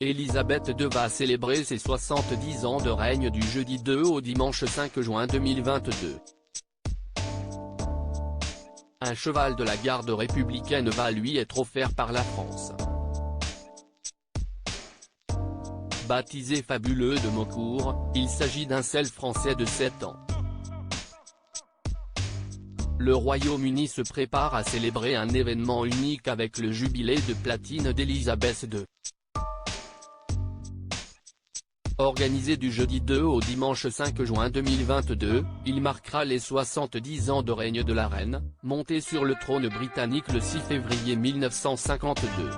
Élisabeth II va célébrer ses 70 ans de règne du jeudi 2 au dimanche 5 juin 2022. Un cheval de la garde républicaine va lui être offert par la France. Baptisé Fabuleux de Maucourt, il s'agit d'un sel français de 7 ans. Le Royaume-Uni se prépare à célébrer un événement unique avec le jubilé de platine d'Élisabeth II. Organisé du jeudi 2 au dimanche 5 juin 2022, il marquera les 70 ans de règne de la reine, montée sur le trône britannique le 6 février 1952.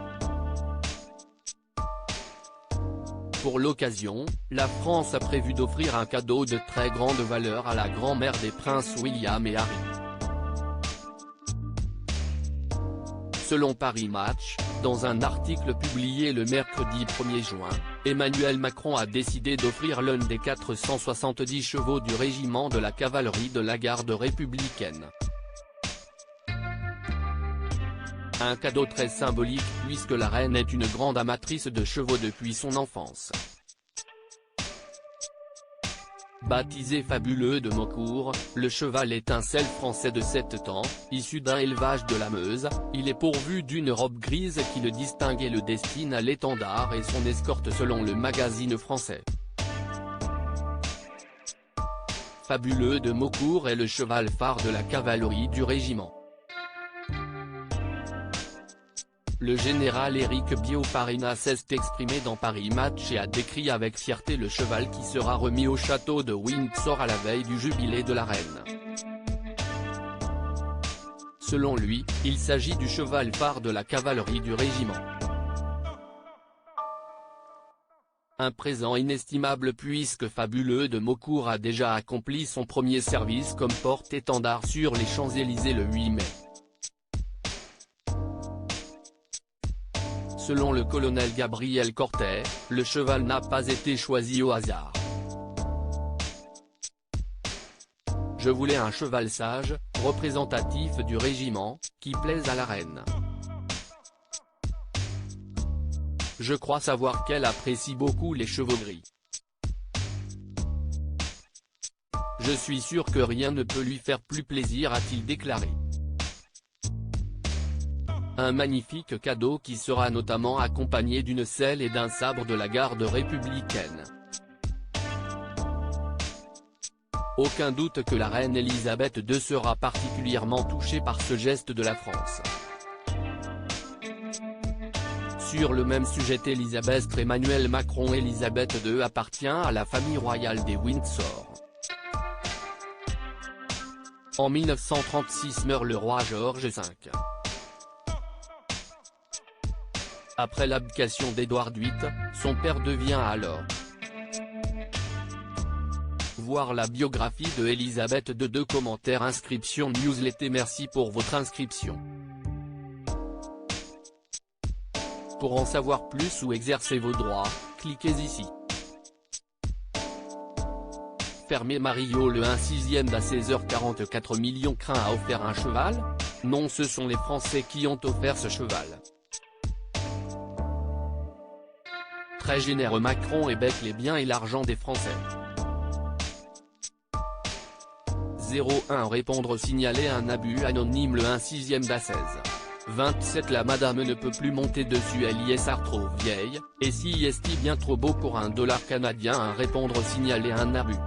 Pour l'occasion, la France a prévu d'offrir un cadeau de très grande valeur à la grand-mère des princes William et Harry. Selon Paris Match, dans un article publié le mercredi 1er juin, Emmanuel Macron a décidé d'offrir l'un des 470 chevaux du régiment de la cavalerie de la garde républicaine. Un cadeau très symbolique puisque la reine est une grande amatrice de chevaux depuis son enfance. Baptisé Fabuleux de Maucourt, le cheval est un sel français de 7 ans, issu d'un élevage de la Meuse. Il est pourvu d'une robe grise qui le distingue et le destine à l'étendard et son escorte selon le magazine français. Fabuleux de Maucourt est le cheval phare de la cavalerie du régiment. Le général Éric Biot-Farinas s'est exprimé dans Paris Match et a décrit avec fierté le cheval qui sera remis au château de Windsor à la veille du jubilé de la reine. Selon lui, il s'agit du cheval phare de la cavalerie du régiment. Un présent inestimable puisque Fabuleux de Maucourt a déjà accompli son premier service comme porte-étendard sur les Champs-Élysées le 8 mai. Selon le colonel Gabriel Cortet, le cheval n'a pas été choisi au hasard. Je voulais un cheval sage, représentatif du régiment, qui plaise à la reine. Je crois savoir qu'elle apprécie beaucoup les chevaux gris. Je suis sûr que rien ne peut lui faire plus plaisir, a-t-il déclaré. Un magnifique cadeau qui sera notamment accompagné d'une selle et d'un sabre de la garde républicaine. Aucun doute que la reine Élisabeth II sera particulièrement touchée par ce geste de la France. Sur le même sujet Emmanuel Macron Élisabeth II appartient à la famille royale des Windsor. En 1936 meurt le roi George V. Après l'abdication d'Édouard VIII, son père devient alors. Voir la biographie de Élisabeth II. Commentaire inscription newsletter. Merci pour votre inscription. Pour en savoir plus ou exercer vos droits, cliquez ici. Fermé Mario le 1/6 à 16h44 millions Crin a offert un cheval? Non, ce sont les Français qui ont offert ce cheval. Très généreux Macron et bec les biens et l'argent des Français. 01 Répondre signaler un abus anonyme le 1/6 d'A 16. 27 La madame ne peut plus monter dessus, elle y est trop vieille, et si est bien trop beau pour $1 canadien. Un Répondre signaler un abus.